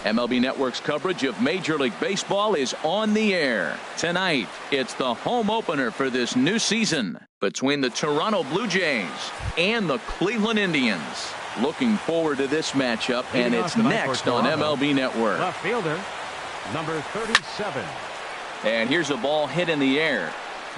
MLB Network's coverage of Major League Baseball is on the air. Tonight, it's the home opener for this new season between the Toronto Blue Jays and the Cleveland Indians. Looking forward to this matchup, and it's next on MLB Network. Left fielder, number 37. And here's a ball hit in the air.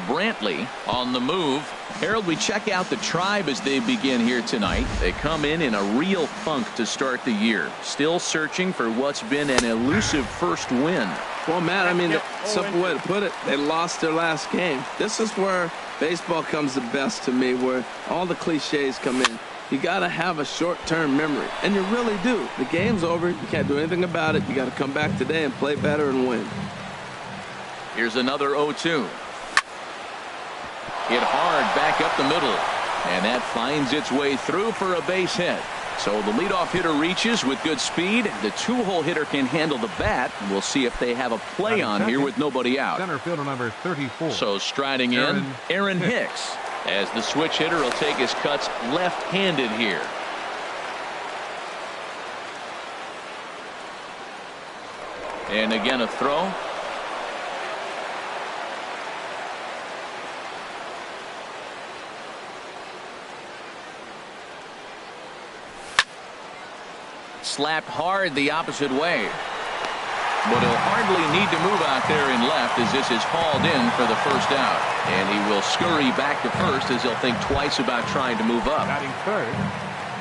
Brantley on the move. Harold, we check out the Tribe as they begin here tonight. They come in a real funk to start the year. Still searching for what's been an elusive first win. Well, Matt, I mean, the simple way to put it, they lost their last game. This is where baseball comes the best to me, where all the cliches come in. You got to have a short-term memory, and you really do. The game's over. You can't do anything about it. You got to come back today and play better and win. Here's another 0-2. Hit hard back up the middle, and that finds its way through for a base hit. So the leadoff hitter reaches with good speed. The two-hole hitter can handle the bat. We'll see if they have a play on here with nobody out. Center fielder number 34. So striding in, Aaron Hicks, as the switch hitter will take his cuts left-handed here. And again a throw. Slapped hard the opposite way. But he'll hardly need to move out there in left as this is hauled in for the first out. And he will scurry back to first as he'll think twice about trying to move up.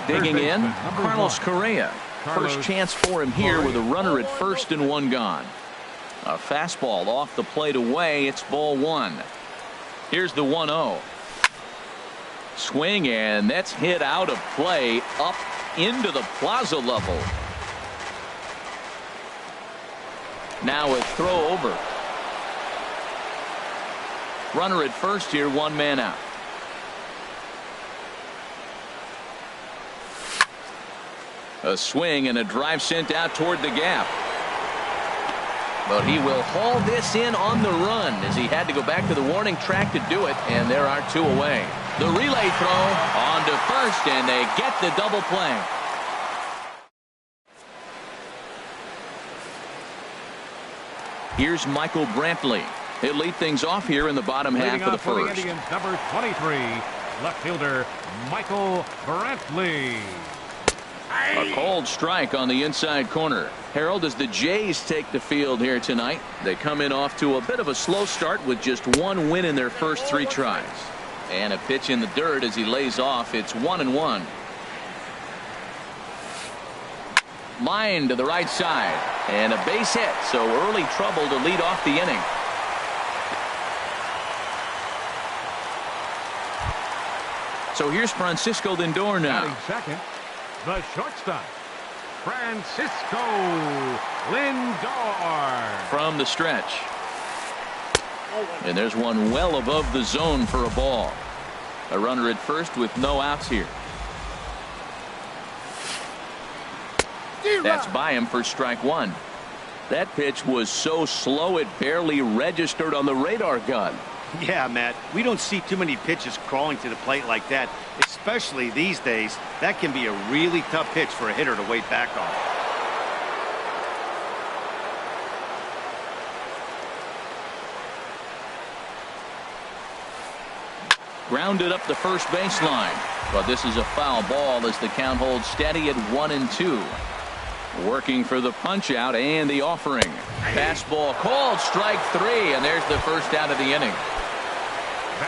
Digging in, Carlos Correa. First chance for him here with a runner at first and one gone. A fastball off the plate away. It's ball one. Here's the 1-0. Swing, and that's hit out of play up into the plaza level. Now a throw over. Runner at first here, one man out. A swing and a drive sent out toward the gap. But he will haul this in on the run as he had to go back to the warning track to do it, and there are two away. The relay throw on to first, and they get the double play. Here's Michael Brantley. He'll lead things off here in the bottom half of the first. The Indians, number 23, left fielder Michael Brantley. A cold strike on the inside corner. Harold, as the Jays take the field here tonight, they come in off to a bit of a slow start with just one win in their first three tries. And a pitch in the dirt as he lays off. It's 1-1. Line to the right side. And a base hit. So early trouble to lead off the inning. So here's Francisco Lindor now. Batting second, the shortstop, Francisco Lindor. From the stretch. And there's one well above the zone for a ball. A runner at first with no outs here. That's by him for strike one. That pitch was so slow it barely registered on the radar gun. Yeah, Matt, we don't see too many pitches crawling to the plate like that, especially these days. That can be a really tough pitch for a hitter to wait back on. Grounded up the first baseline, but this is a foul ball as the count holds steady at 1-2. Working for the punch out and the offering. Fastball called, strike three, and there's the first out of the inning.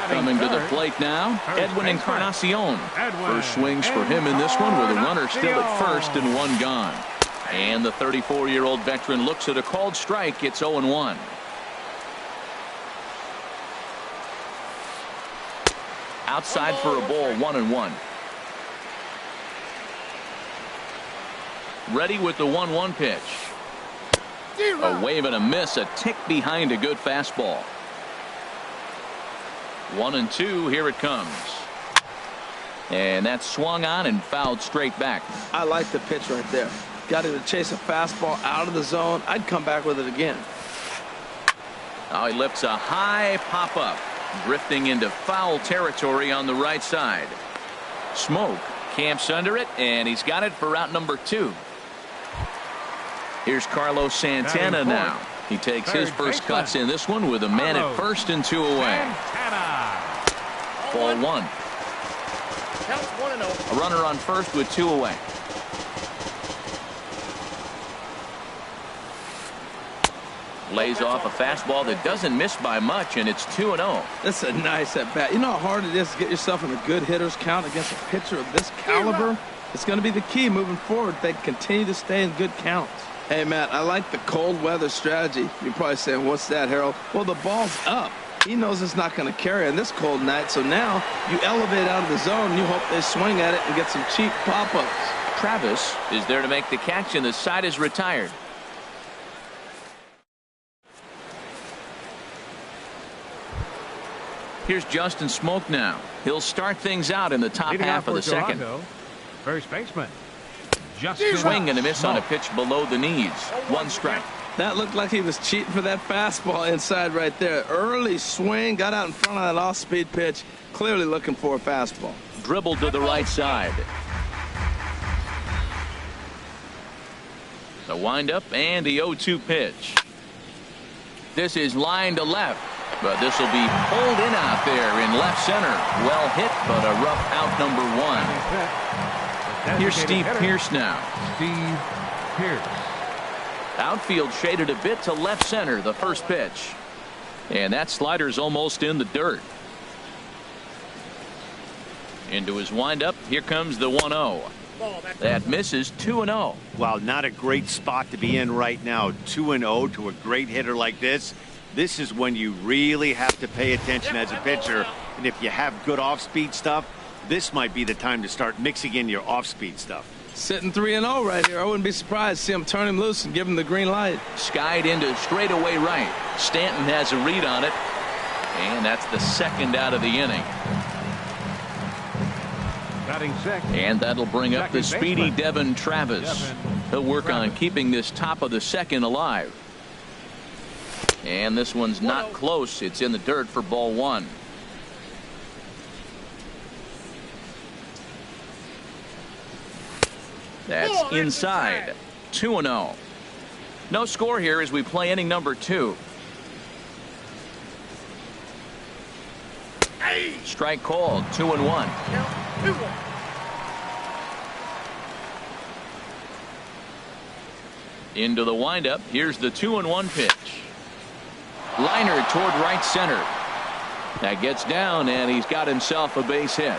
Coming to the plate now, Edwin Encarnacion. First swings for him in this one with a runner still at first and one gone. And the 34-year-old veteran looks at a called strike. It's 0-1. Outside for a ball, 1-1. Ready with the 1-1 pitch. A wave and a miss, a tick behind a good fastball. 1-2, here it comes. And that's swung on and fouled straight back. I like the pitch right there. Got him to chase a fastball out of the zone. I'd come back with it again. Now he lifts a high pop-up, drifting into foul territory on the right side. Smoke camps under it, and he's got it for out number 2. Here's Carlos Santana now. He takes his first cuts in this one with a man at first and 2 away. Ball 1. Counts 1-0. A runner on first with 2 away. Lays off a fastball that doesn't miss by much, and it's 2-0. That's a nice at bat. You know how hard it is to get yourself in a good hitter's count against a pitcher of this caliber? It's going to be the key moving forward. They continue to stay in good counts. Hey, Matt, I like the cold weather strategy. You're probably saying, what's that, Harold? Well, the ball's up. He knows it's not going to carry on this cold night, so now you elevate out of the zone. You hope they swing at it and get some cheap pop-ups. Travis is there to make the catch, and the side is retired. Here's Justin Smoke now. He'll start things out in the top half of the second. First baseman. Justin Swing and a miss on a pitch below the knees. 1 strike. That looked like he was cheating for that fastball inside right there. Early swing, got out in front of that off-speed pitch. Clearly looking for a fastball. Dribbled to the right side. The windup and the 0-2 pitch. This is line to left. But this will be pulled in out there in left center. Well hit, but a rough out number 1. Here's Steve Pearce now. Steve Pearce. Outfield shaded a bit to left center, the first pitch. And that slider's almost in the dirt. Into his windup. Here comes the 1-0. That misses. 2-0. Well, not a great spot to be in right now. 2-0 to a great hitter like this. This is when you really have to pay attention as a pitcher. And if you have good off-speed stuff, this might be the time to start mixing in your off-speed stuff. Sitting 3-0 right here. I wouldn't be surprised to see him turn him loose and give him the green light. Skied into straightaway right. Stanton has a read on it. And that's the second out of the inning. Batting second. And that'll bring up the speedy Devin Travis. He'll work on keeping this top of the second alive. And this one's not close. It's in the dirt for ball 1. That's inside. 2-0. No score here as we play inning number 2. Strike called. 2-1. Into the windup. Here's the 2-1 pitch. Liner toward right center. That gets down, and he's got himself a base hit.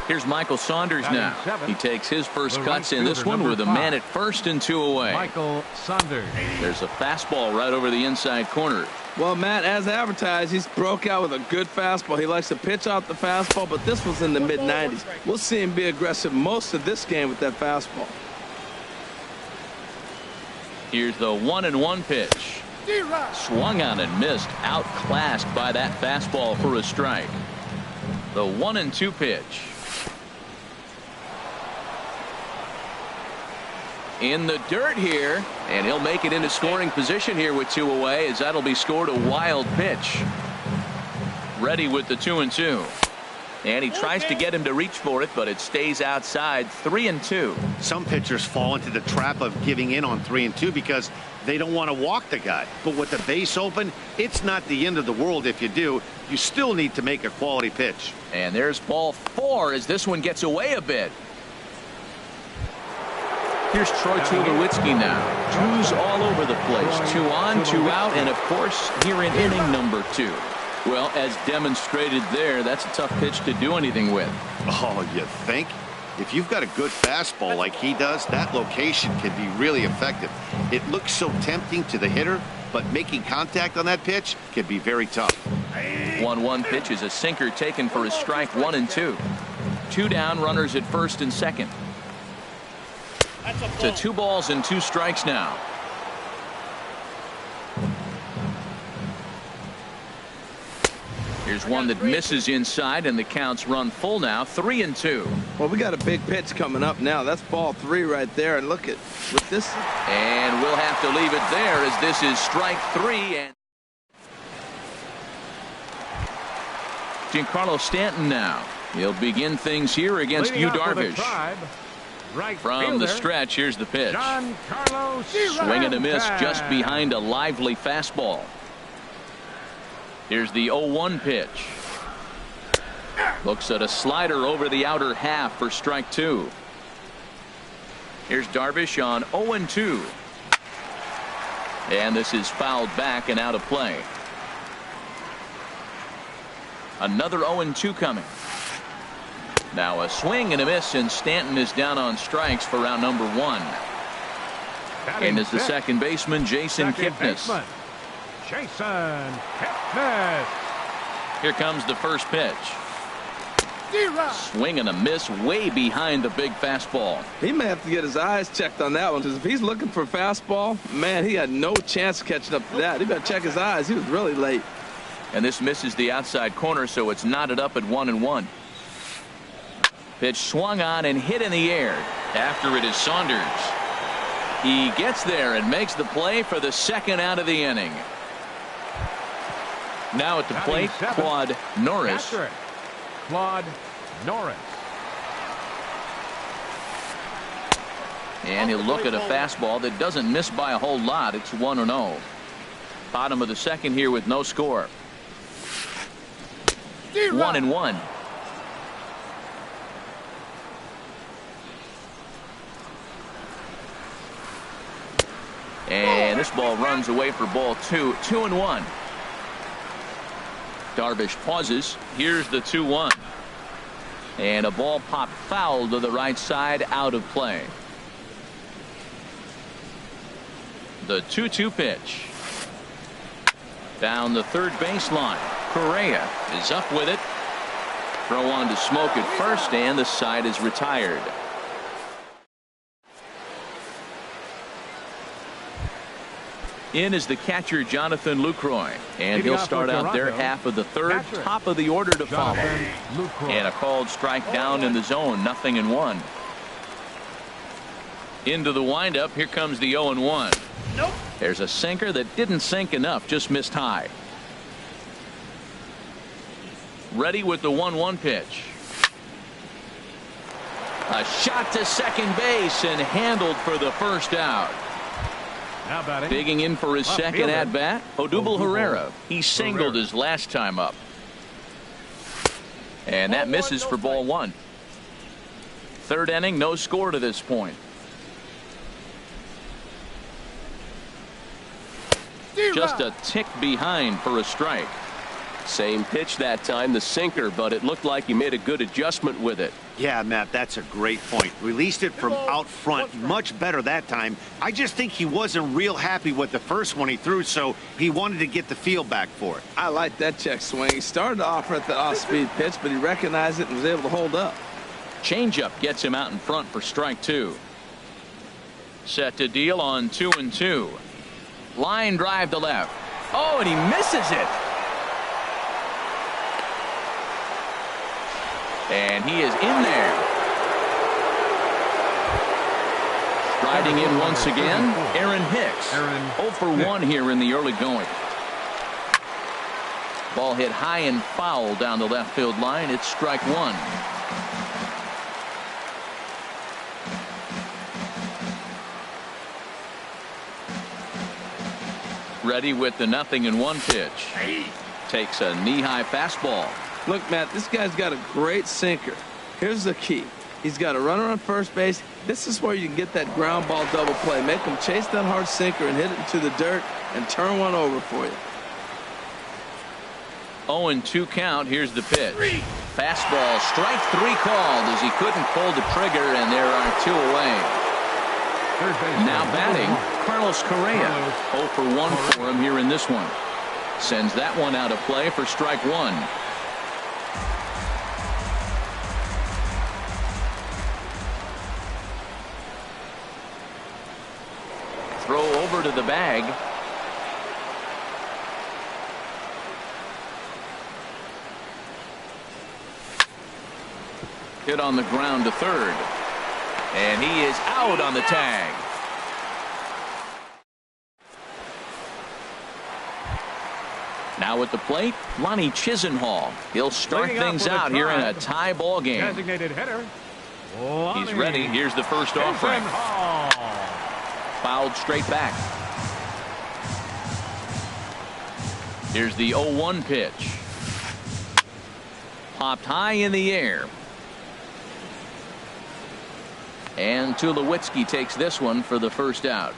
Here's Michael Saunders now. He takes his first cuts in this one with a man at first and 2 away. Michael Saunders. There's a fastball right over the inside corner. Well, Matt, as advertised, he's broke out with a good fastball. He likes to pitch out the fastball, but this was in the mid-90s. We'll see him be aggressive most of this game with that fastball. Here's the 1-1 pitch. Swung on and missed. Outclassed by that fastball for a strike. The 1-2 pitch. In the dirt here, and he'll make it into scoring position here with 2 away, as that'll be scored a wild pitch. Ready with the 2-2. And he tries to get him to reach for it, but it stays outside. 3-2. Some pitchers fall into the trap of giving in on 3-2 because they don't want to walk the guy. But with the base open, it's not the end of the world if you do. You still need to make a quality pitch. And there's ball 4 as this one gets away a bit. Here's Troy Tulowitzki now. 2s all over the place. 2 on, 2 out, and of course here in inning number 2. Well, as demonstrated there, that's a tough pitch to do anything with. Oh, you think? If you've got a good fastball like he does, that location can be really effective. It looks so tempting to the hitter, but making contact on that pitch can be very tough. 1-1 pitch is a sinker taken for a strike. 1-2. 2 down, runners at first and second. To 2 balls and 2 strikes now. Here's one that misses inside, and the count's run full now. 3-2. Well, we got a big pitch coming up now. That's ball 3 right there. And look at with this. And we'll have to leave it there as this is strike 3. And Giancarlo Stanton now. He'll begin things here against Yu Darvish. Right From the stretch, here's the pitch. Swing and a miss just behind a lively fastball. Here's the 0-1 pitch. Looks at a slider over the outer half for strike 2. Here's Darvish on 0-2. And this is fouled back and out of play. Another 0-2 coming. Now a swing and a miss, and Stanton is down on strikes for round number 1. And is the second baseman, Jason Kipnis. Jason Kipnis. Here comes the first pitch. Swing and a miss way behind the big fastball. He may have to get his eyes checked on that one, because if he's looking for a fastball, man, he had no chance of catching up to that. He better check his eyes. He was really late. And this misses the outside corner, so it's knotted up at 1-1. Pitch swung on and hit in the air. After it is Saunders. He gets there and makes the play for the second out of the inning. Now at the plate, Claude Norris. Claude Norris. And he'll look at a fastball that doesn't miss by a whole lot. It's 1-0. Bottom of the second here with no score. 1-1. And this ball runs away for ball 2. 2-1. Darvish pauses. Here's the 2-1. And a ball popped foul to the right side, out of play. The 2-2 pitch. Down the third baseline. Correa is up with it. Throw on to Smoke at first, and the side is retired. In is the catcher, Jonathan Lucroy, and he'll start out their half of the third. Top of the order to follow. And a called strike down in the zone, 0-1. Into the windup, here comes the 0-1. Nope. There's a sinker that didn't sink enough, just missed high. Ready with the 1-1 pitch. A shot to second base and handled for the first out. Digging in for his second at bat, Odubel Herrera. He singled his last time up. And that misses for ball 1. Third inning, no score to this point. Just a tick behind for a strike. Same pitch that time, the sinker, but it looked like he made a good adjustment with it. Yeah, Matt, that's a great point. Released it from out front much better that time. I just think he wasn't real happy with the first one he threw, so he wanted to get the feel back for it. I like that check swing. He started off at the off-speed pitch, but he recognized it and was able to hold up. Changeup gets him out in front for strike 2. Set to deal on 2-2. Line drive to left. Oh, and he misses it. And he is in there. Striding in once again, Aaron Hicks. 0 for 1 here in the early going. Ball hit high and foul down the left field line. It's strike 1. Ready with the 0-1 pitch. Takes a knee-high fastball. Look, Matt, this guy's got a great sinker. Here's the key. He's got a runner on first base. This is where you can get that ground ball double play. Make him chase that hard sinker and hit it into the dirt and turn one over for you. 0-2 count. Here's the pitch. Fastball, strike 3 called as he couldn't pull the trigger, and there are 2 away. Now batting, Carlos Correa. 0 for 1 for him here in this one. Sends that one out of play for strike 1. Throw over to the bag. Hit on the ground to third. And he is out on the tag. Now at the plate, Lonnie Chisenhall. He'll start things out here in a tie ball game. Designated hitter. He's ready. Here's the first offering. Fouled straight back. Here's the 0-1 pitch. Popped high in the air. And Tulowitzki takes this one for the first out.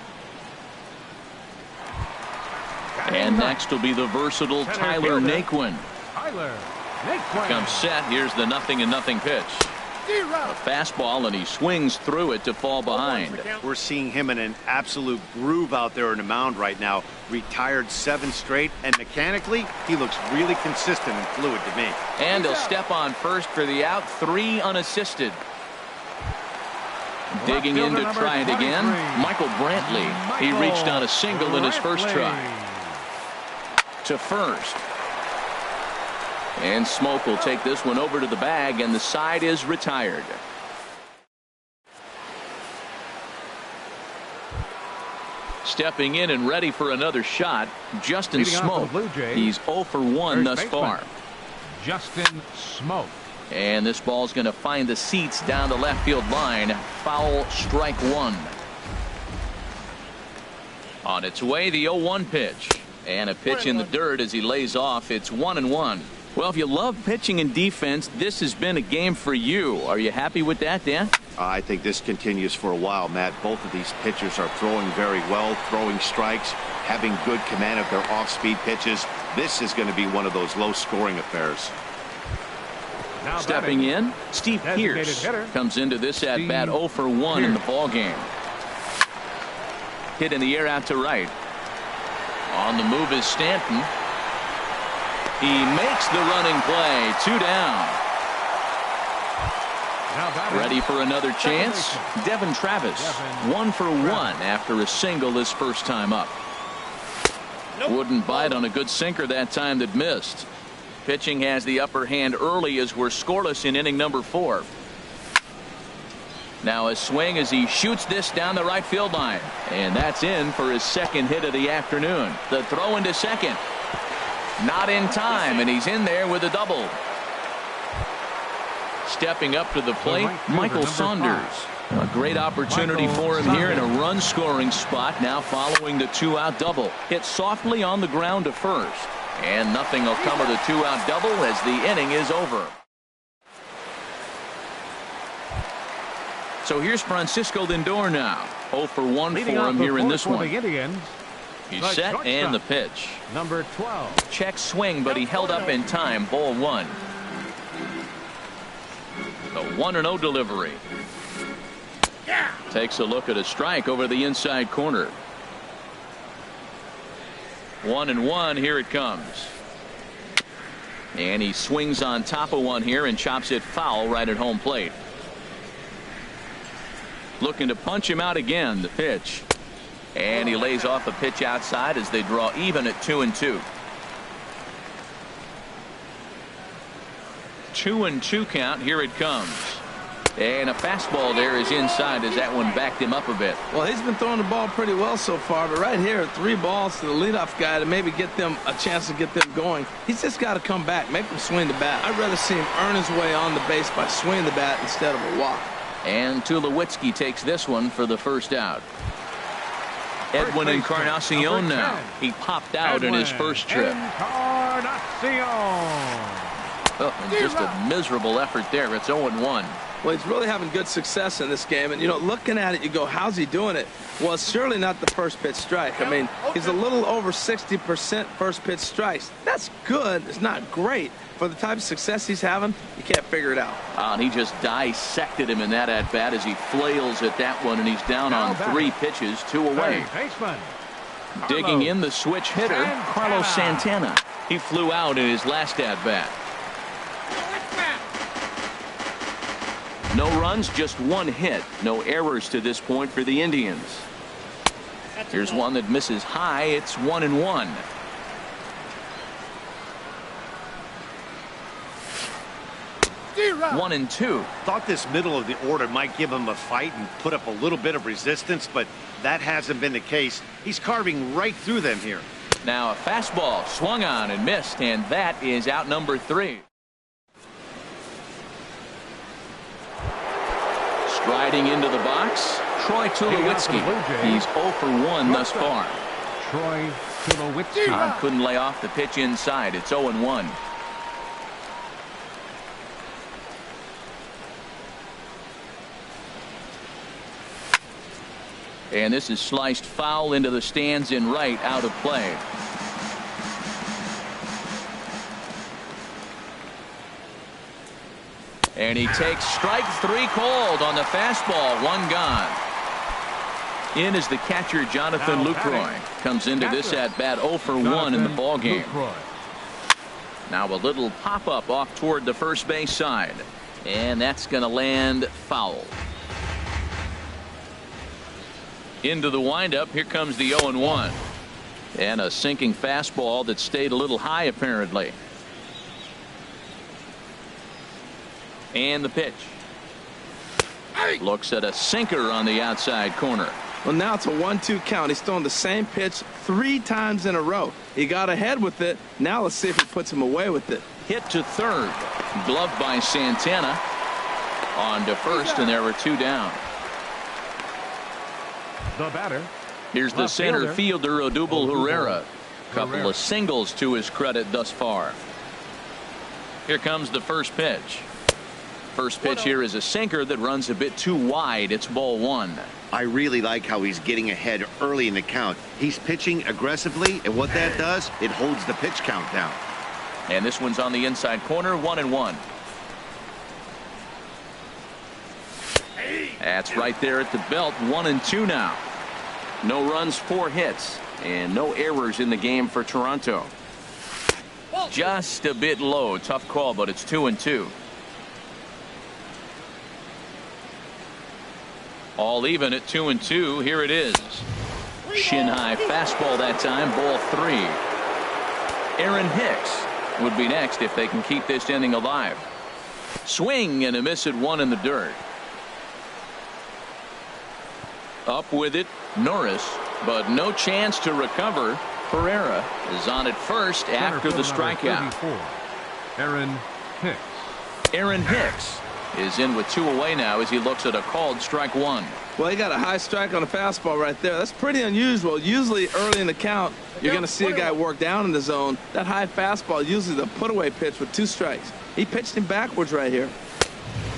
And next will be the versatile Tyler Naquin. Comes set. Here's the 0-0 pitch. A fastball, and he swings through it to fall behind. We're seeing him in an absolute groove out there in the mound right now. Retired 7 straight, and mechanically, he looks really consistent and fluid to me. And he'll step on first for the out. 3 unassisted. Digging in to try it again, Michael Brantley. He reached on a single in his first try. To first. And Smoke will take this one over to the bag, and the side is retired. Stepping in and ready for another shot, Justin Smoke. He's 0 for 1 thus far. Justin Smoke. And this ball's going to find the seats down the left field line. Foul, strike 1. On its way, the 0-1 pitch. And a pitch in the dirt as he lays off. It's 1-1. Well, if you love pitching and defense, this has been a game for you. Are you happy with that, Dan? I think this continues for a while, Matt. Both of these pitchers are throwing very well, throwing strikes, having good command of their off-speed pitches. This is going to be one of those low-scoring affairs. Now stepping in, Steve Pierce comes into this at bat 0 for 1 in the ball game. Hit in the air out to right. On the move is Stanton. He makes the running play. 2 down. Ready for another chance. Devin Travis 1 for 1 after a single his first time up. Wouldn't bite on a good sinker that time that missed. Pitching has the upper hand early as we're scoreless in inning number 4. Now a swing as he shoots this down the right field line. And that's in for his second hit of the afternoon. The throw into second. Not in time, and he's in there with a double. Stepping up to the plate, Michael Saunders. A great opportunity for him here in a run-scoring spot now following the 2-out double. Hit softly on the ground to first. And nothing will come of the 2-out double as the inning is over. So here's Francisco Lindor now. 0 for 1 for him here in this one. He's set and the pitch. Number 12. Check swing, but he held up in time. Ball 1. The 1-0 delivery. Takes a look at a strike over the inside corner. 1-1. Here it comes. And he swings on top of one here and chops it foul right at home plate. Looking to punch him out again. The pitch. And he lays off a pitch outside as they draw even at 2-2. 2-2 count. Here it comes. And a fastball there is inside as that one backed him up a bit. Well, he's been throwing the ball pretty well so far, but right here, 3 balls to the leadoff guy to maybe get them a chance to get them going. He's just got to come back, make them swing the bat. I'd rather see him earn his way on the base by swinging the bat instead of a walk. And Tulowitzki takes this one for the first out. Edwin Encarnacion now. He popped out in his first trip. Oh, and just a miserable effort there. It's 0-1. Well, he's really having good success in this game. And, you know, looking at it, you go, how's he doing it? Well, it's surely not the first pitch strike. I mean, he's a little over 60% first pitch strikes. That's good. It's not great. For the type of success he's having, you can't figure it out. And he just dissected him in that at-bat as he flails at that one, and he's down on 3 pitches, 2 away. Digging in the switch hitter, Carlos Santana. He flew out in his last at-bat. No runs, just 1 hit. No errors to this point for the Indians. Here's one that misses high. It's 1-1. zero. 1-2. Thought this middle of the order might give him a fight and put up a little bit of resistance, but that hasn't been the case. He's carving right through them here. Now a fastball swung on and missed, and that is out number 3. Striding into the box, Troy Tulowitzki. He's 0 for 1 thus far. Troy Tulowitzki. Couldn't lay off the pitch inside. It's 0-1. And this is sliced foul into the stands in right, out of play. And he takes strike 3 called on the fastball. 1 gone. In is the catcher, Jonathan Lucroy. Comes into this at bat 0 for 1 in the ball game. Now a little pop up off toward the first base side, and that's going to land foul. Into the windup. Here comes the 0-1. And a sinking fastball that stayed a little high apparently. And the pitch. Looks at a sinker on the outside corner. Well, now it's a 1-2 count. He's throwing the same pitch 3 times in a row. He got ahead with it. Now let's see if he puts him away with it. Hit to third. Gloved by Santana. On to first, and there were 2 down. The batter. Here's the center fielder, Odubel Herrera. Couple of singles to his credit thus far. Here comes the first pitch. First pitch here is a sinker that runs a bit too wide. It's ball 1. I really like how he's getting ahead early in the count. He's pitching aggressively, and what that does, it holds the pitch count down. And this one's on the inside corner, 1-1. That's right there at the belt. 1-2 now. No runs, 4 hits, and no errors in the game for Toronto. Just a bit low. Tough call, but it's 2-2. All even at 2-2. Here it is. Shin high fastball that time. Ball 3. Aaron Hicks would be next if they can keep this inning alive. Swing and a miss at 1 in the dirt. Up with it, Norris, but no chance to recover. Herrera is on at first after the strikeout. Aaron Hicks. Aaron Hicks is in with 2 away now as he looks at a called strike 1. Well, he got a high strike on the fastball right there. That's pretty unusual. Usually early in the count, you're going to see a guy work down in the zone. That high fastball, usually the put away pitch with 2 strikes. He pitched him backwards right here.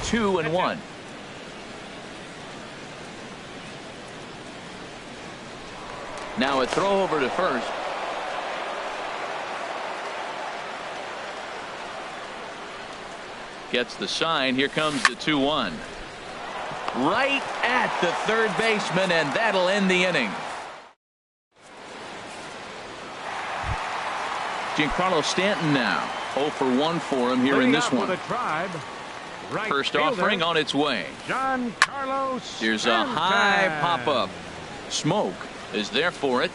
2-1. Now a throw over to first. Gets the sign. Here comes the 2-1. Right at the third baseman, and that'll end the inning. Giancarlo Stanton now 0 for 1 for him here in this one. First offering on its way. Here's a high pop-up. Smoke is there for it.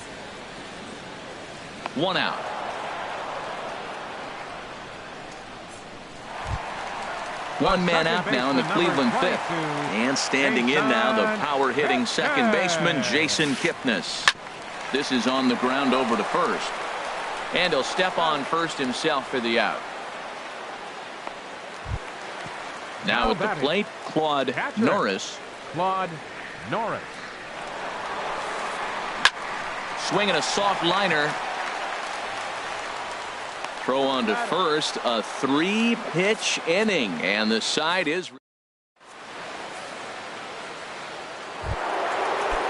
1 out. One man out now in the Cleveland 5th. And standing in now, the power hitting second baseman, Jason Kipnis. This is on the ground over to first. And he'll step on first himself for the out. Now at the plate, Claude Norris. Swinging a soft liner. Throw on to first. A 3-pitch inning, and the side is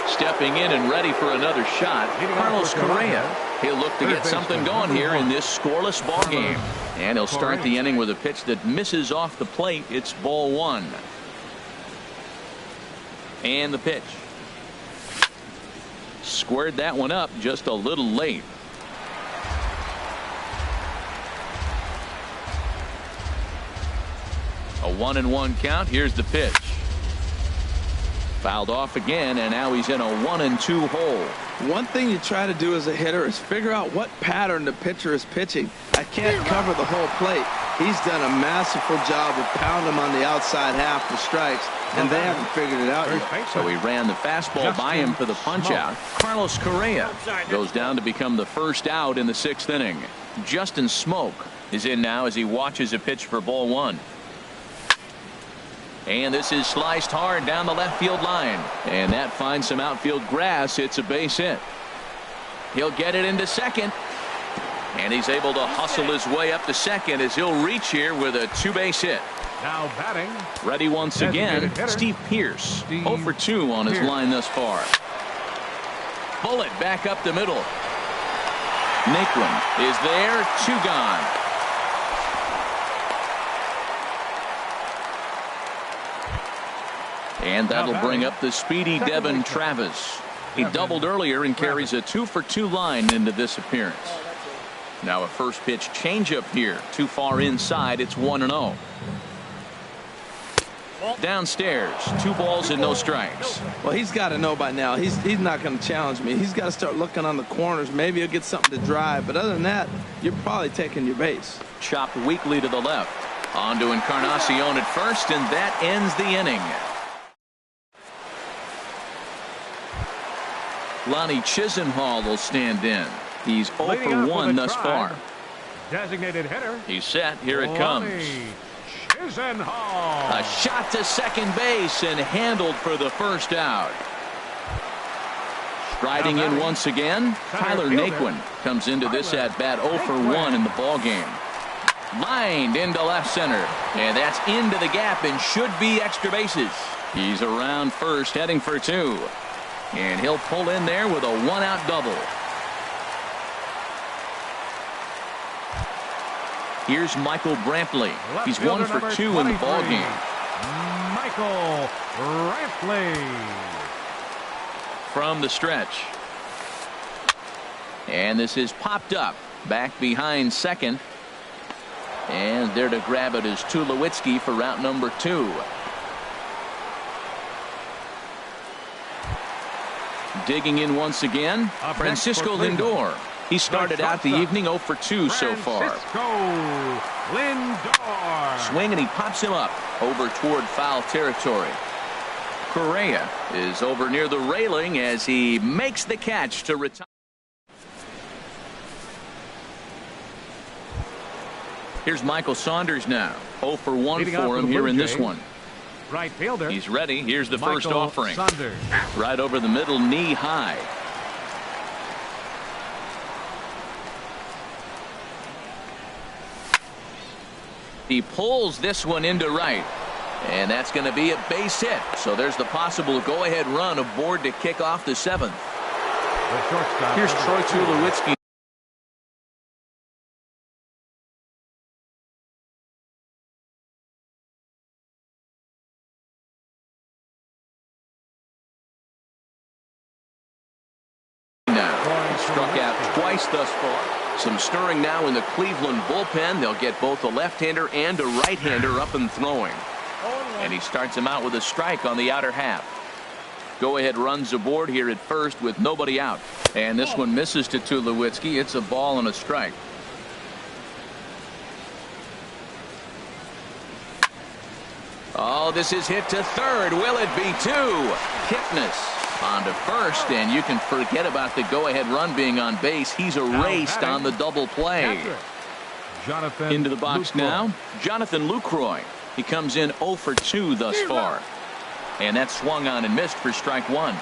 stepping in and ready for another shot. Carlos Correa. He'll look to get something going here in this scoreless ball game, and he'll start the inning with a pitch that misses off the plate. It's ball 1. And the pitch. Squared that one up just a little late. A 1-1 count. Here's the pitch. Fouled off again, and now he's in a 1-2 hole. One thing you try to do as a hitter is figure out what pattern the pitcher is pitching. I can't cover the whole plate. He's done a masterful job of pounding him on the outside half for strikes, and they haven't figured it out yet. So he ran the fastball by him for the punch-out. Carlos Correa goes down to become the first out in the 6th inning. Justin Smoke is in now as he watches a pitch for ball 1. And this is sliced hard down the left field line. And that finds some outfield grass. It's a base hit. He'll get it into second. And he's able to hustle his way up to second as he'll reach here with a 2-base hit. Now batting. Ready once again, Steve Pearce. 0 for 2 on his line thus far. Bullet back up the middle. Naquin is there. 2 gone. And that'll bring up the speedy Devin Travis. He doubled earlier and carries a 2 for 2 line into this appearance. Now a first pitch changeup here. Too far inside. It's 1-0. Downstairs, 2 balls and no strikes. Well, he's got to know by now. He's not going to challenge me. He's got to start looking on the corners. Maybe he'll get something to drive. But other than that, you're probably taking your base. Chopped weakly to the left. On to Encarnacion at first, and that ends the inning. Lonnie Chisenhall will stand in. He's 0 for 1 thus far. Designated hitter. He's set. Here it comes. Chisenhall. A shot to second base and handled for the first out. Striding in once again, Tyler Naquin comes into this at bat 0 for 1 in the ball game. Lined into left center, and that's into the gap and should be extra bases. He's around first, heading for 2. And he'll pull in there with a 1-out double. Here's Michael Brantley. He's 1 for 2 in the ball game. Michael Brantley. From the stretch. And this is popped up. Back behind second. And there to grab it is Tulowitzki for route number 2. Digging in once again, Francisco Lindor. He started out the evening 0 for 2 so far. Lindor. Swing and he pops him up over toward foul territory. Correa is over near the railing as he makes the catch to retire. Here's Michael Saunders now. 0 for 1 for him here in this one. Right fielder. He's ready. Here's the first offering. Saunders. Right over the middle, knee high. He pulls this one into right. And that's going to be a base hit. So there's the possible go-ahead run aboard to kick off the 7th. Here's Troy Tulowitzki. Struck out twice thus far. Some stirring now in the Cleveland bullpen. They'll get both a left-hander and a right-hander up and throwing. And he starts him out with a strike on the outer half. Go-ahead runs aboard here at first with nobody out. And this one misses to Tulowitzki. It's a ball and a strike. Oh, this is hit to third. Will it be 2? Kipnis on to first, and you can forget about the go-ahead run being on base. He's erased on the double play. Into the box now, Jonathan Lucroy. He comes in 0 for 2 thus far. And that swung on and missed for strike 1.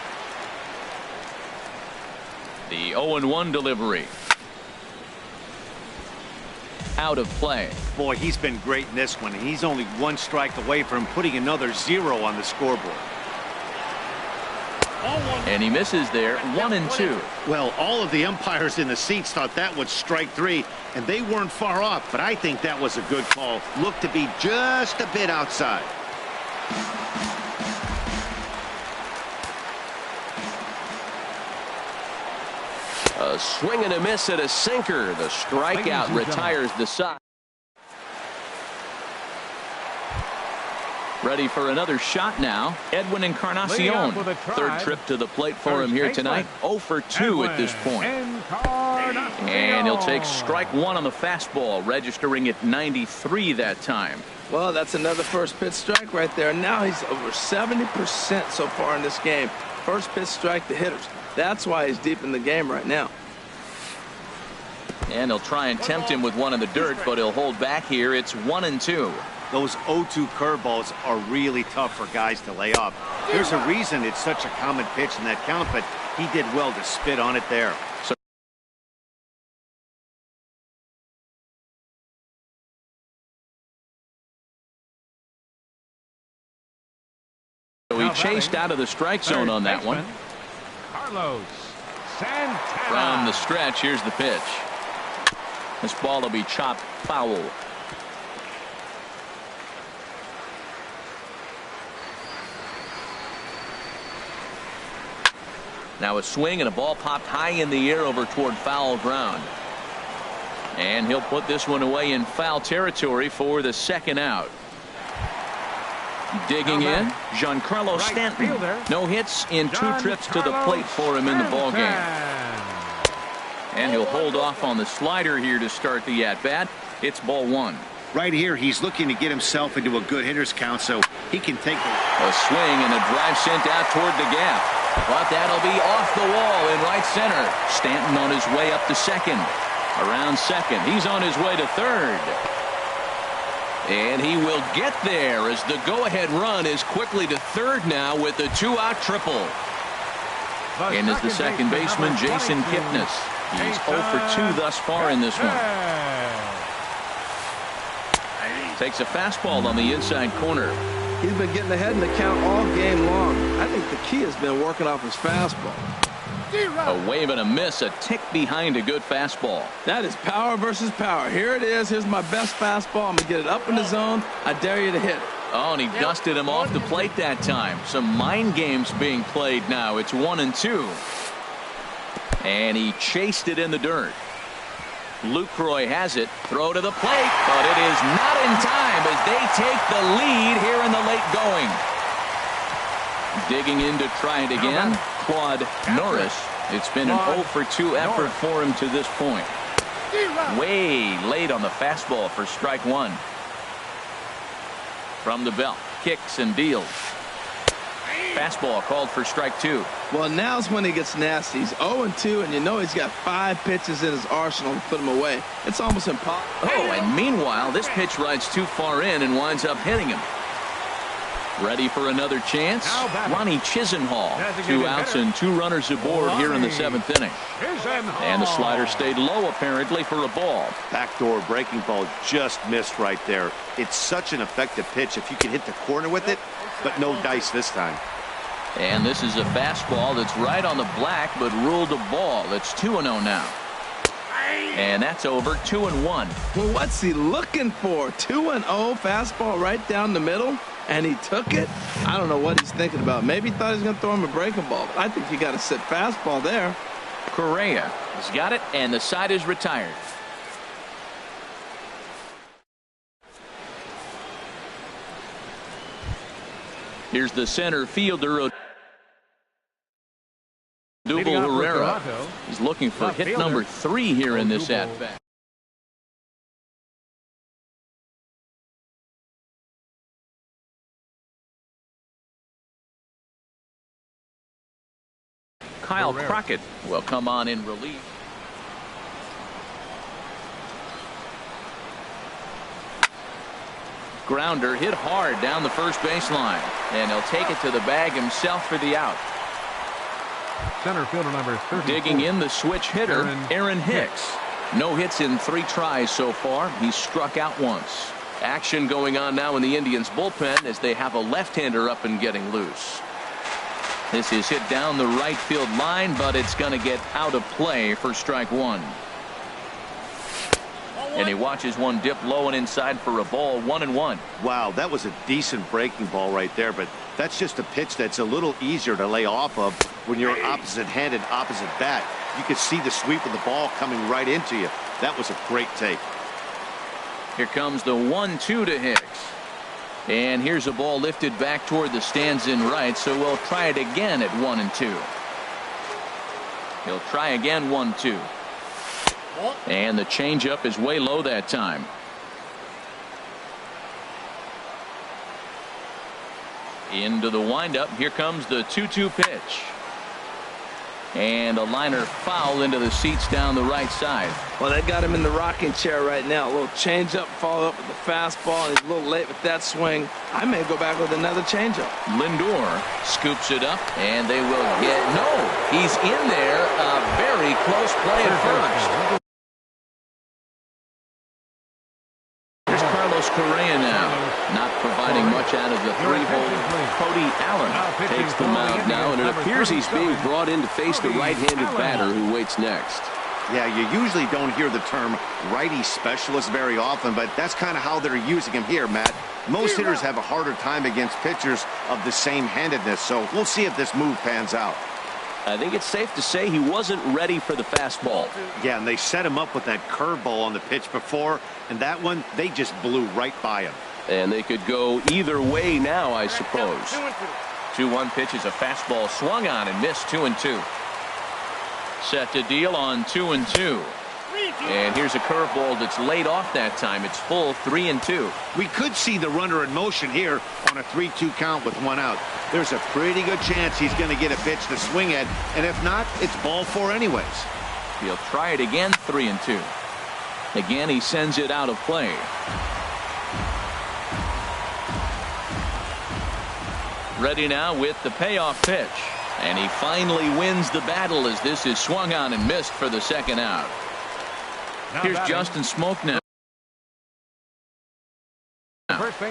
The 0-1 delivery. Out of play. Boy, he's been great in this one. He's only 1 strike away from putting another 0 on the scoreboard. And he misses there. 1-2. Well, all of the umpires in the seats thought that was strike 3, and they weren't far off, but I think that was a good call. Looked to be just a bit outside. A swing and a miss at a sinker. The strikeout retires the side. Ready for another shot now. Edwin Encarnacion. Third trip to the plate for him here tonight. 0 for 2 at this point. And he'll take strike one on the fastball, registering at 93 that time. Well, that's another first pitch strike right there. Now he's over 70% so far in this game. First pitch strike to hitters. That's why he's deep in the game right now. And he'll try and tempt him with one in the dirt, but he'll hold back here. It's 1-2. Those 0-2 curveballs are really tough for guys to lay off. There's a reason it's such a common pitch in that count, but he did well to spit on it there. So he chased out of the strike zone on that one. Carlos Santana. From the stretch, here's the pitch. This ball will be chopped foul. Now a swing and a ball popped high in the air over toward foul ground. And he'll put this one away in foul territory for the second out. Digging in, Giancarlo Stanton. No hits in two trips to the plate for him in the ballgame. And he'll hold off on the slider here to start the at-bat. It's ball one. Right here, he's looking to get himself into a good hitter's count so he can take a swing and a drive sent out toward the gap. But that'll be off the wall in right center. Stanton on his way up to second. Around second. He's on his way to third. And he will get there as the go-ahead run is quickly to third now with the two-out triple. And is the second baseman, Jason Kipnis. He's 0 for 2 thus far in this one. Takes a fastball on the inside corner. He's been getting ahead in the count all game long. I think the key has been working off his fastball. A wave and a miss, a tick behind a good fastball. That is power versus power. Here it is. Here's my best fastball. I'm going to get it up in the zone. I dare you to hit it. Oh, and he dusted him off the plate that time. Some mind games being played now. It's 1-2. And he chased it in the dirt. Lucroy has it. Throw to the plate, but it is not in time as they take the lead here in the late going. Digging in to try it again, Claude Norris. It's been an 0 for 2 effort for him to this point. Way late on the fastball for strike one. From the belt, kicks and deals. Fastball called for strike two. Well, now's when he gets nasty. He's 0-2, and you know he's got 5 pitches in his arsenal to put him away. It's almost impossible. Oh, and meanwhile, this pitch rides too far in and winds up hitting him. Ready for another chance? Ronnie Chisenhall. 2 outs and 2 runners aboard here in the 7th inning. And the slider stayed low apparently for a ball. Backdoor breaking ball just missed right there. It's such an effective pitch if you can hit the corner with it, but no dice this time. And this is a fastball that's right on the black but ruled a ball. It's 2-0 now. And that's over 2-1. Well, what's he looking for? 2-0 fastball right down the middle, and he took it. I don't know what he's thinking about. Maybe he thought he was going to throw him a breaking ball. But I think you got to sit fastball there. Correa has got it, and the side is retired. Here's the center fielder, Odubel Herrera. He's looking for hit number 3 here in this at-bat. Kyle Crockett will come on in relief. Grounder hit hard down the first baseline, and he'll take it to the bag himself for the out. Center fielder number 34. Digging in the switch hitter, Aaron Hicks. No hits in 3 tries so far. He's struck out once. Action going on now in the Indians bullpen as they have a left-hander up and getting loose. This is hit down the right field line, but it's going to get out of play for strike one. And he watches one dip low and inside for a ball. 1-1. Wow, that was a decent breaking ball right there, but that's just a pitch that's a little easier to lay off of when you're opposite handed, opposite bat. You could see the sweep of the ball coming right into you. That was a great take. Here comes the 1-2 to Hicks. And here's a ball lifted back toward the stands in right, so we'll try it again at 1-2. He'll try again 1-2. And the changeup is way low that time. Into the windup. Here comes the 2-2 pitch. And a liner foul into the seats down the right side. Well, they got him in the rocking chair right now. A little changeup, follow up with the fastball. He's a little late with that swing. I may go back with another changeup. Lindor scoops it up, and they will get no. He's in there. A very close play at first. Here's Carlos Correa now, not providing much out of the three-hole. Cody Allen takes the mound now, and it appears he's being brought in to face the right-handed batter who waits next. Yeah, you usually don't hear the term righty specialist very often, but that's kind of how they're using him here, Matt. Most hitters have a harder time against pitchers of the same handedness, so we'll see if this move pans out. I think it's safe to say he wasn't ready for the fastball. Yeah, and they set him up with that curveball on the pitch before, and that one, they just blew right by him. And they could go either way now, I suppose. 2-1 pitch is a fastball swung on and missed. 2-2. Set to deal on 2-2. And here's a curveball that's laid off that time. It's full 3-2. We could see the runner in motion here on a 3-2 count with one out. There's a pretty good chance he's going to get a pitch to swing at, and if not, it's ball four anyways. He'll try it again. 3-2. Again, he sends it out of play. Ready now with the payoff pitch. And he finally wins the battle as this is swung on and missed for the second out. Here's Justin Smoke now.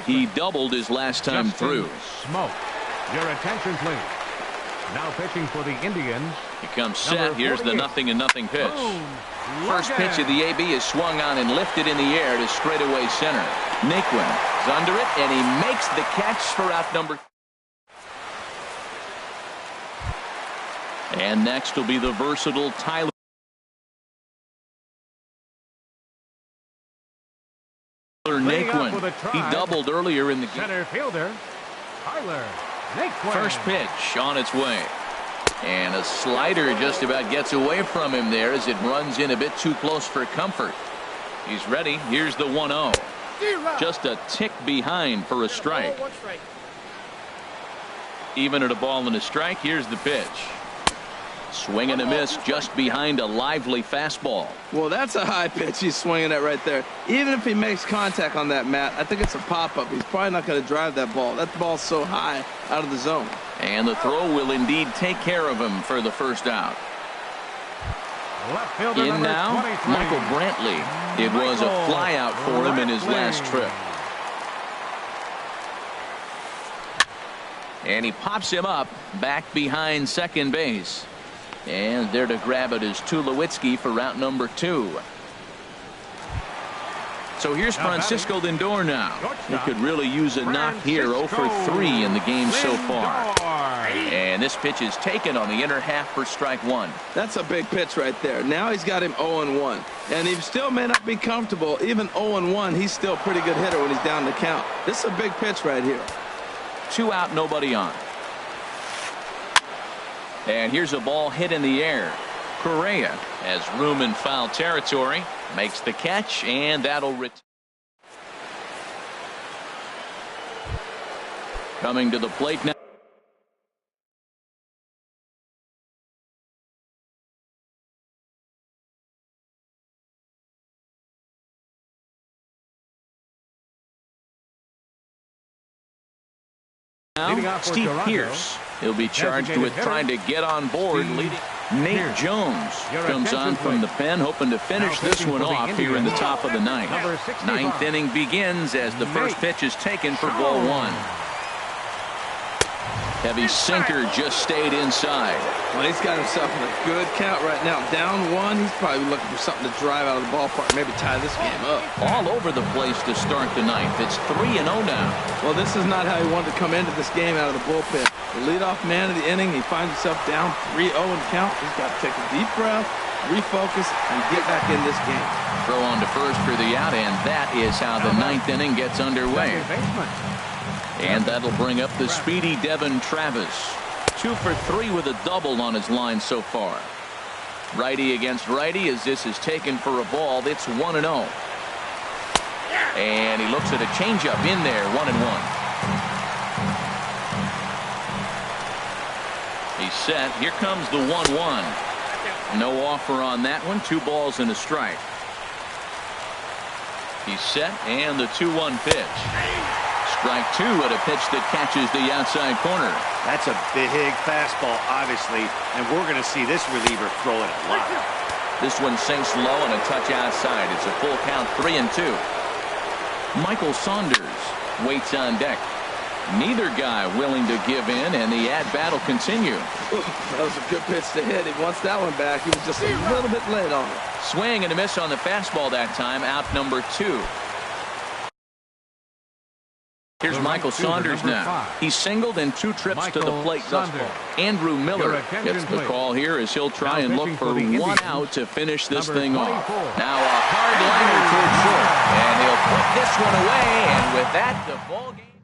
He doubled his last time through. Smoke. Your attention, please. Now pitching for the Indians. He comes set. Here's the 0-0 pitch. First pitch of the AB is swung on and lifted in the air to straightaway center. Naquin is under it, and he makes the catch for out number. And next will be the versatile Tyler Naquin. He doubled earlier in the game. Center fielder Tyler Naquin. First pitch on its way. And a slider just about gets away from him there as it runs in a bit too close for comfort. He's ready. Here's the 1-0. Just a tick behind for a strike. Even at a ball and a strike. Here's the pitch. Swing and a miss just behind a lively fastball. Well, that's a high pitch he's swinging at right there. Even if he makes contact on that, Matt, I think it's a pop-up. He's probably not going to drive that ball. That ball's so high out of the zone. And the throw will indeed take care of him for the first out. In now, Michael Brantley. It was a flyout for him in his last trip. And he pops him up back behind second base. And there to grab it is Tulowitzki for route number 2. So here's Francisco Lindor now. He could really use a knock here. 0 for 3 in the game so far. And this pitch is taken on the inner half for strike 1. That's a big pitch right there. Now he's got him 0-1. And he still may not be comfortable. Even 0-1, he's still a pretty good hitter when he's down the count. This is a big pitch right here. 2 out, nobody on. And here's a ball hit in the air. Correa has room in foul territory, makes the catch, and that'll return. Coming to the plate now. Steve Pearce. He'll be charged with trying to get on board. Leading Nate Jones comes on from the pen, hoping to finish this one off here in the top of the ninth. Ninth inning begins as the first pitch is taken for ball 1. Heavy sinker just stayed inside. Well, he's got himself in a good count right now. Down 1, he's probably looking for something to drive out of the ballpark, maybe tie this game up. All over the place to start the ninth. It's 3-0 now. Well, this is not how he wanted to come into this game out of the bullpen. The leadoff man of the inning, he finds himself down 3-0 in count. He's got to take a deep breath, refocus, and get back in this game. Throw on to first for the out, and that is how the ninth inning gets underway. And that'll bring up the speedy Devin Travis. 2 for 3 with a double on his line so far. Righty against righty as this is taken for a ball. It's 1-0. And he looks at a changeup in there, 1-1. He's set. Here comes the 1-1. No offer on that one. 2 balls and a strike. He's set, and the 2-1 pitch. Strike 2 at a pitch that catches the outside corner. That's a big fastball, obviously, and we're going to see this reliever throw it a lot. This one sinks low and a touch outside. It's a full count, 3-2. Michael Saunders waits on deck. Neither guy willing to give in, and the at-bat will continue. That was a good pitch to hit. He wants that one back. He was just a little bit late on it. Swing and a miss on the fastball that time. Out number 2. Here's Michael Saunders now. He singled in 2 trips to the plate thus far. Andrew Miller gets the call here as he'll try and look for 1 out to finish this thing off. Now a hard liner towards short, and he'll put this one away, and with that, the ball game.